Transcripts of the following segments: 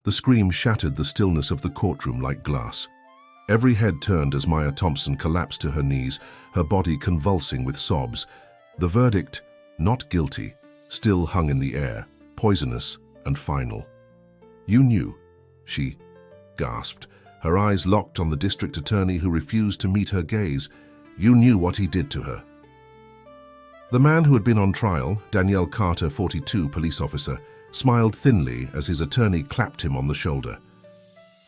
The scream shattered the stillness of the courtroom like glass. Every head turned as Maya Thompson collapsed to her knees, her body convulsing with sobs. The verdict, not guilty, still hung in the air, poisonous and final. "You knew," she gasped, her eyes locked on the district attorney who refused to meet her gaze. "You knew what he did to her." The man who had been on trial, Danielle Carter, 42, police officer, smiled thinly as his attorney clapped him on the shoulder.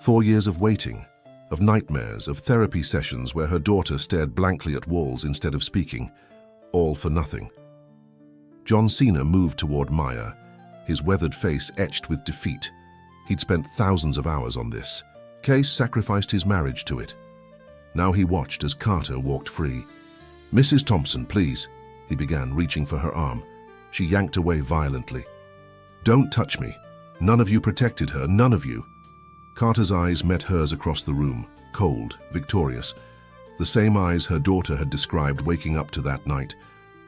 4 years of waiting, of nightmares, of therapy sessions where her daughter stared blankly at walls instead of speaking, all for nothing. John Cena moved toward Maya, his weathered face etched with defeat. He'd spent thousands of hours on this case, sacrificed his marriage to it. Now he watched as Carter walked free. "Mrs. Thompson, please," he began, reaching for her arm. She yanked away violently. "Don't touch me. None of you protected her, none of you." Carter's eyes met hers across the room, cold, victorious. The same eyes her daughter had described waking up to that night.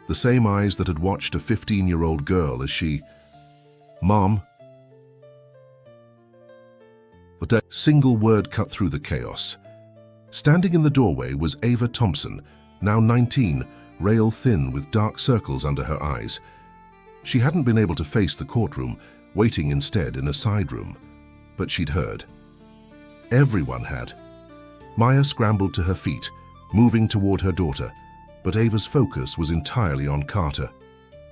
The same eyes that had watched a 15-year-old girl as she... "Mom." But a single word cut through the chaos. Standing in the doorway was Ava Thompson, now 19, rail-thin with dark circles under her eyes. She hadn't been able to face the courtroom, waiting instead in a side room. But she'd heard. Everyone had. Maya scrambled to her feet, moving toward her daughter, but Ava's focus was entirely on Carter.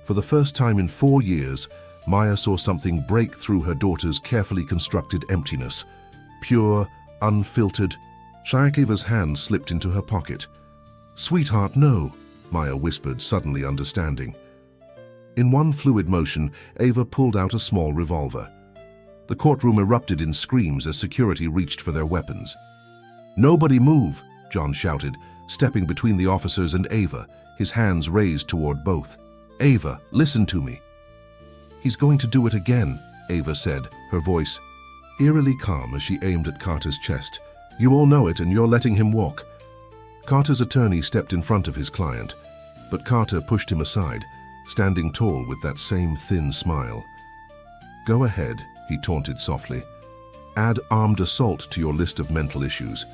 For the first time in 4 years, Maya saw something break through her daughter's carefully constructed emptiness. Pure, unfiltered. Ava's hand slipped into her pocket. "Sweetheart, no," Maya whispered, suddenly understanding. In one fluid motion, Ava pulled out a small revolver. The courtroom erupted in screams as security reached for their weapons. "Nobody move," John shouted, stepping between the officers and Ava, his hands raised toward both. "Ava, listen to me." "He's going to do it again," Ava said, her voice eerily calm as she aimed at Carter's chest. "You all know it, and you're letting him walk." Carter's attorney stepped in front of his client, but Carter pushed him aside, standing tall with that same thin smile. "Go ahead," he taunted softly. "Add armed assault to your list of mental issues.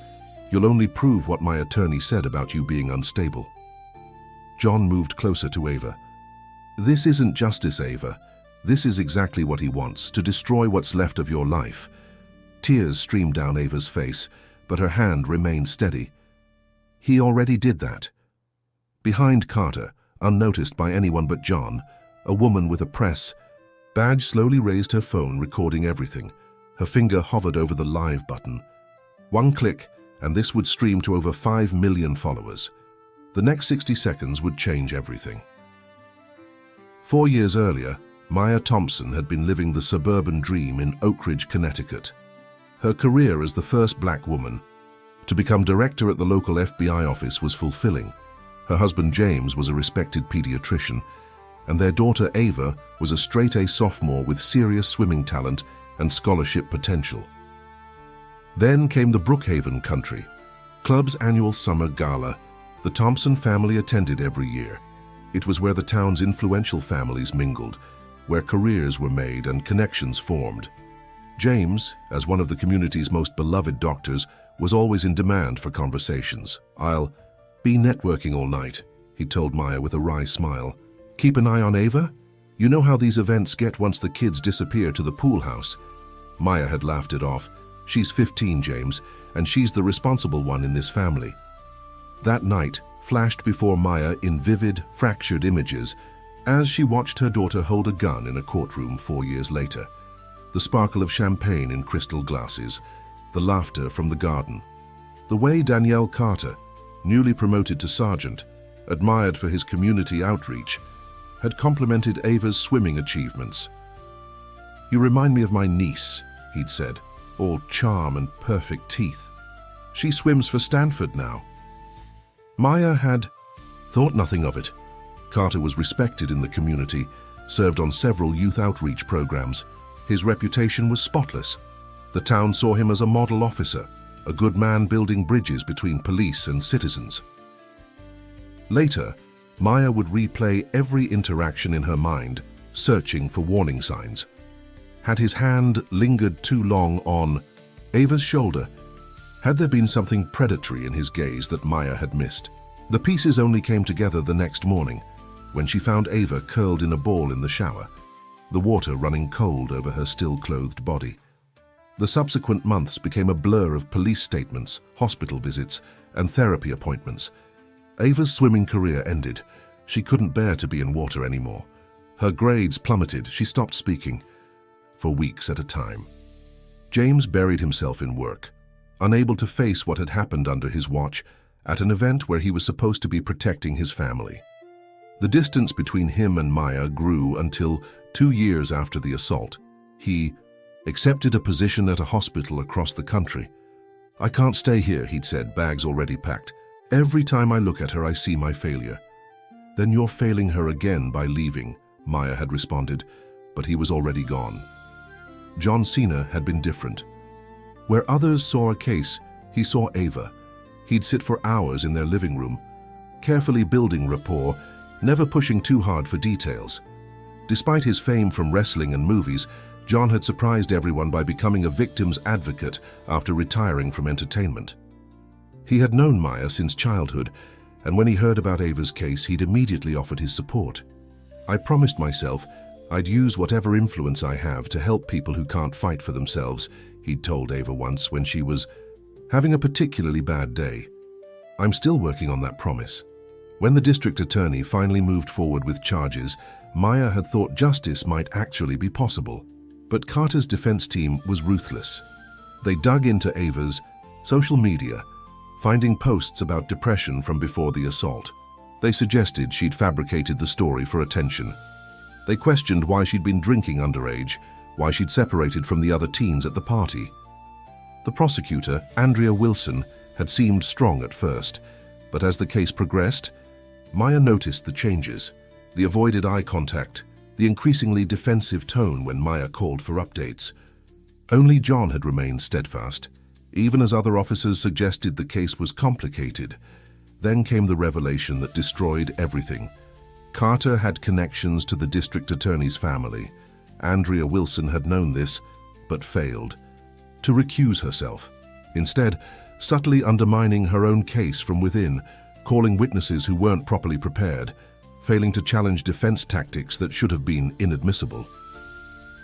You'll only prove what my attorney said about you being unstable." John moved closer to Ava. "This isn't justice, Ava. This is exactly what he wants, to destroy what's left of your life." Tears streamed down Ava's face, but her hand remained steady. "He already did that." Behind Carter, unnoticed by anyone but John, a woman with a press badge slowly raised her phone, recording everything. Her finger hovered over the live button. One click, and this would stream to over 5 million followers. The next 60 seconds would change everything. 4 years earlier, Maya Thompson had been living the suburban dream in Oak Ridge, Connecticut. Her career as the first black woman to become director at the local FBI office was fulfilling. Her husband James was a respected pediatrician, and their daughter Ava was a straight-A sophomore with serious swimming talent and scholarship potential. Then came the Brookhaven Country Club's annual summer gala. The Thompson family attended every year. It was where the town's influential families mingled, where careers were made and connections formed. James, as one of the community's most beloved doctors, was always in demand for conversations. "I'll be networking all night," he told Maya with a wry smile. "Keep an eye on Ava? You know how these events get once the kids disappear to the pool house." Maya had laughed it off. "She's 15, James, and she's the responsible one in this family." That night flashed before Maya in vivid, fractured images as she watched her daughter hold a gun in a courtroom 4 years later. The sparkle of champagne in crystal glasses, the laughter from the garden. The way Danielle Carter, newly promoted to sergeant, admired for his community outreach, had complimented Ava's swimming achievements. "You remind me of my niece," he'd said, "all charm and perfect teeth. She swims for Stanford now." Maya had thought nothing of it. Carter was respected in the community, served on several youth outreach programs. His reputation was spotless. The town saw him as a model officer, a good man building bridges between police and citizens. Later, Maya would replay every interaction in her mind, searching for warning signs. Had his hand lingered too long on Ava's shoulder? Had there been something predatory in his gaze that Maya had missed? The pieces only came together the next morning, when she found Ava curled in a ball in the shower, the water running cold over her still-clothed body. The subsequent months became a blur of police statements, hospital visits, and therapy appointments. Ava's swimming career ended. She couldn't bear to be in water anymore. Her grades plummeted. She stopped speaking, for weeks at a time. James buried himself in work, unable to face what had happened under his watch at an event where he was supposed to be protecting his family. The distance between him and Maya grew until 2 years after the assault. He accepted a position at a hospital across the country. "I can't stay here," he'd said, bags already packed. "Every time I look at her, I see my failure." "Then you're failing her again by leaving," Maya had responded, but he was already gone. John Cena had been different. Where others saw a case, he saw Ava. He'd sit for hours in their living room, carefully building rapport, never pushing too hard for details. Despite his fame from wrestling and movies, John had surprised everyone by becoming a victim's advocate after retiring from entertainment. He had known Maya since childhood, and when he heard about Ava's case, he'd immediately offered his support. "I promised myself I'd use whatever influence I have to help people who can't fight for themselves," he'd told Ava once when she was having a particularly bad day. "I'm still working on that promise." When the district attorney finally moved forward with charges, Maya had thought justice might actually be possible. But Carter's defense team was ruthless. They dug into Ava's social media, finding posts about depression from before the assault. They suggested she'd fabricated the story for attention. They questioned why she'd been drinking underage, why she'd separated from the other teens at the party. The prosecutor, Andrea Wilson, had seemed strong at first, but as the case progressed, Maya noticed the changes, the avoided eye contact, the increasingly defensive tone when Maya called for updates. Only John had remained steadfast, even as other officers suggested the case was complicated. Then came the revelation that destroyed everything. Carter had connections to the district attorney's family. Andrea Wilson had known this, but failed to recuse herself, instead subtly undermining her own case from within, calling witnesses who weren't properly prepared, failing to challenge defense tactics that should have been inadmissible.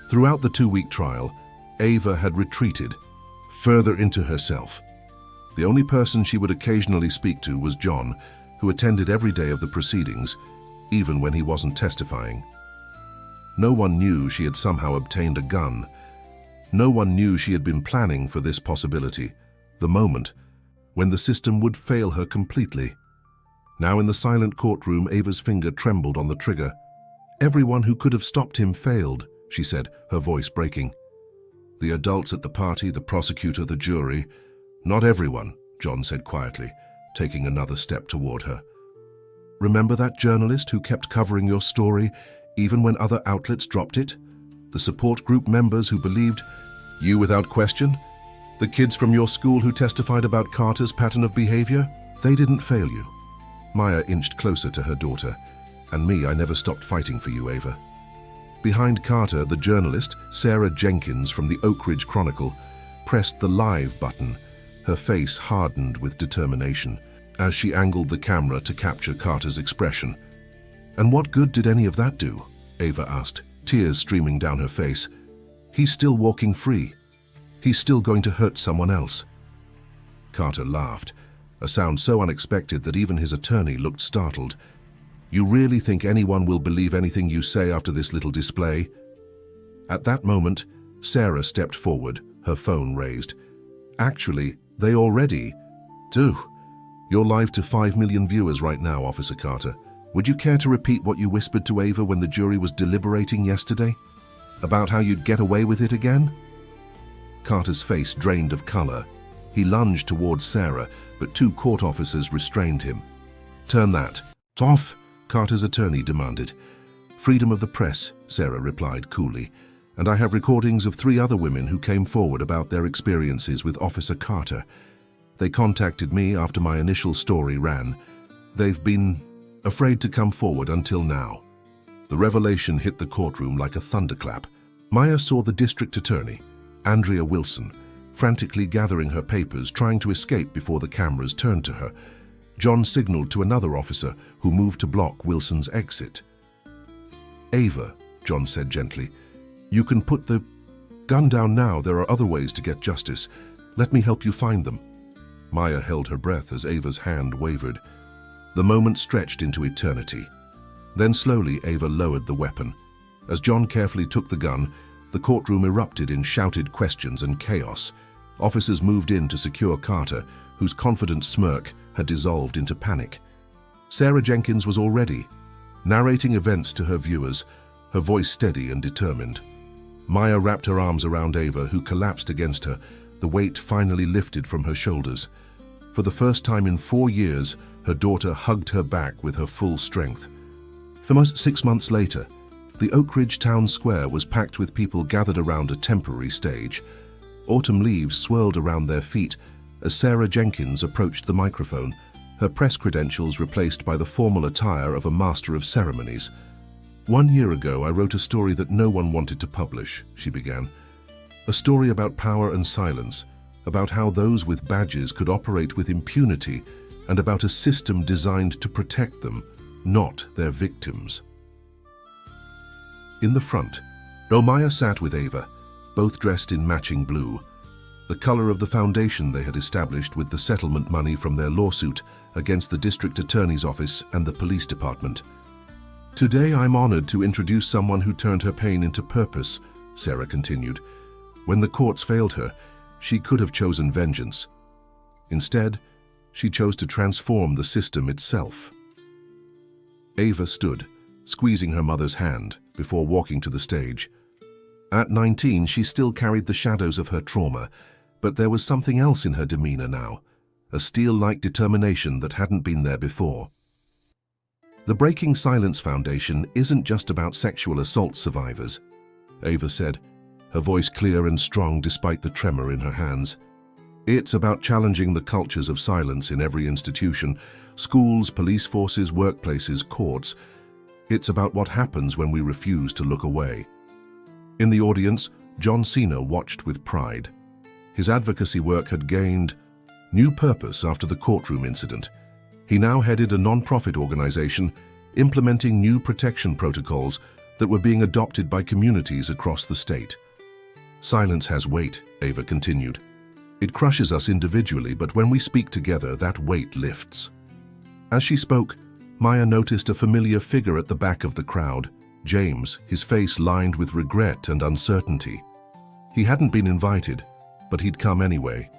Throughout the 2-week trial, Ava had retreated further into herself. The only person she would occasionally speak to was John, who attended every day of the proceedings, even when he wasn't testifying. No one knew she had somehow obtained a gun. No one knew she had been planning for this possibility, the moment when the system would fail her completely. Now in the silent courtroom, Ava's finger trembled on the trigger. "Everyone who could have stopped him failed," she said, her voice breaking. "The adults at the party, the prosecutor, the jury. Not everyone," John said quietly, taking another step toward her. "Remember that journalist who kept covering your story even when other outlets dropped it? The support group members who believed you without question? The kids from your school who testified about Carter's pattern of behavior? They didn't fail you." Maya inched closer to her daughter. "And me, I never stopped fighting for you, Ava." Behind Carter, the journalist, Sarah Jenkins from the Oak Ridge Chronicle, pressed the live button, her face hardened with determination, as she angled the camera to capture Carter's expression. "And what good did any of that do?" Ava asked, tears streaming down her face. "He's still walking free. He's still going to hurt someone else." Carter laughed, a sound so unexpected that even his attorney looked startled. "You really think anyone will believe anything you say after this little display?" At that moment, Sarah stepped forward, her phone raised. "Actually, they already do. You're live to 5 million viewers right now, Officer Carter. Would you care to repeat what you whispered to Ava when the jury was deliberating yesterday? About how you'd get away with it again?" Carter's face drained of color. He lunged towards Sarah, but 2 court officers restrained him. "Turn that off," Carter's attorney demanded. "Freedom of the press," Sarah replied coolly, "and I have recordings of 3 other women who came forward about their experiences with Officer Carter. They contacted me after my initial story ran. They've been afraid to come forward until now." The revelation hit the courtroom like a thunderclap. Maya saw the district attorney, Andrea Wilson, frantically gathering her papers, trying to escape before the cameras turned to her. John signaled to another officer who moved to block Wilson's exit. "Ava," John said gently, "you can put the gun down now. There are other ways to get justice. Let me help you find them." Maya held her breath as Ava's hand wavered. The moment stretched into eternity. Then slowly Ava lowered the weapon. As John carefully took the gun, the courtroom erupted in shouted questions and chaos. Officers moved in to secure Carter, whose confident smirk had dissolved into panic. Sarah Jenkins was already narrating events to her viewers, her voice steady and determined. Maya wrapped her arms around Ava, who collapsed against her, the weight finally lifted from her shoulders. For the first time in 4 years, her daughter hugged her back with her full strength. Almost 6 months later, the Oak Ridge town square was packed with people gathered around a temporary stage. Autumn leaves swirled around their feet as Sarah Jenkins approached the microphone, her press credentials replaced by the formal attire of a master of ceremonies. "1 year ago, I wrote a story that no one wanted to publish," she began. "A story about power and silence, about how those with badges could operate with impunity, and about a system designed to protect them, not their victims." In the front, Maya sat with Ava, both dressed in matching blue, the color of the foundation they had established with the settlement money from their lawsuit against the district attorney's office and the police department. "Today I'm honored to introduce someone who turned her pain into purpose," Sarah continued. "When the courts failed her, she could have chosen vengeance. Instead, she chose to transform the system itself." Ava stood, squeezing her mother's hand before walking to the stage. At 19, she still carried the shadows of her trauma, but there was something else in her demeanor now, a steel-like determination that hadn't been there before. "The Breaking Silence Foundation isn't just about sexual assault survivors," Ava said, her voice clear and strong despite the tremor in her hands. "It's about challenging the cultures of silence in every institution, schools, police forces, workplaces, courts. It's about what happens when we refuse to look away." In the audience, John Cena watched with pride. His advocacy work had gained new purpose after the courtroom incident. He now headed a non-profit organization implementing new protection protocols that were being adopted by communities across the state. "Silence has weight," Ava continued. "It crushes us individually, but when we speak together, that weight lifts." As she spoke, Maya noticed a familiar figure at the back of the crowd, James, his face lined with regret and uncertainty. He hadn't been invited, but he'd come anyway.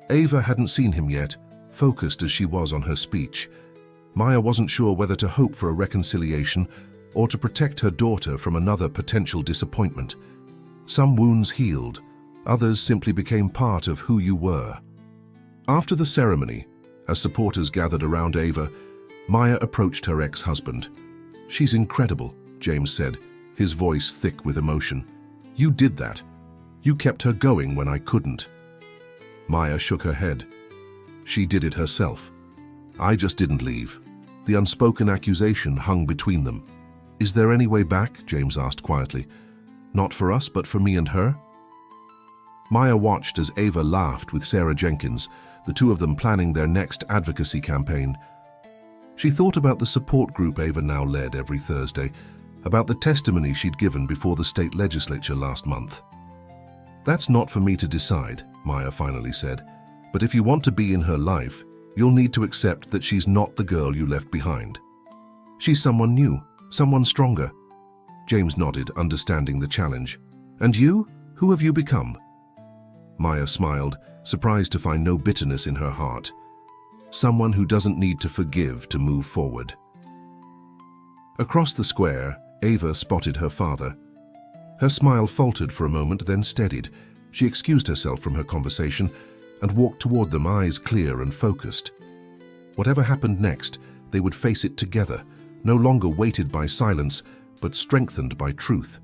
Ava hadn't seen him yet, focused as she was on her speech. Maya wasn't sure whether to hope for a reconciliation or to protect her daughter from another potential disappointment. Some wounds healed, others simply became part of who you were. After the ceremony, as supporters gathered around Ava, Maya approached her ex-husband. "She's incredible," James said, his voice thick with emotion. "You did that. You kept her going when I couldn't." Maya shook her head. "She did it herself. I just didn't leave." The unspoken accusation hung between them. "Is there any way back?" James asked quietly. "Not for us, but for me and her?" Maya watched as Ava laughed with Sarah Jenkins, the two of them planning their next advocacy campaign. She thought about the support group Ava now led every Thursday, about the testimony she'd given before the state legislature last month. "That's not for me to decide," Maya finally said, "but if you want to be in her life, you'll need to accept that she's not the girl you left behind. She's someone new, someone stronger." James nodded, understanding the challenge. "And you? Who have you become?" Maya smiled, surprised to find no bitterness in her heart. "Someone who doesn't need to forgive to move forward." Across the square, Ava spotted her father. Her smile faltered for a moment, then steadied. She excused herself from her conversation and walked toward them, eyes clear and focused. Whatever happened next, they would face it together, no longer weighted by silence, but strengthened by truth.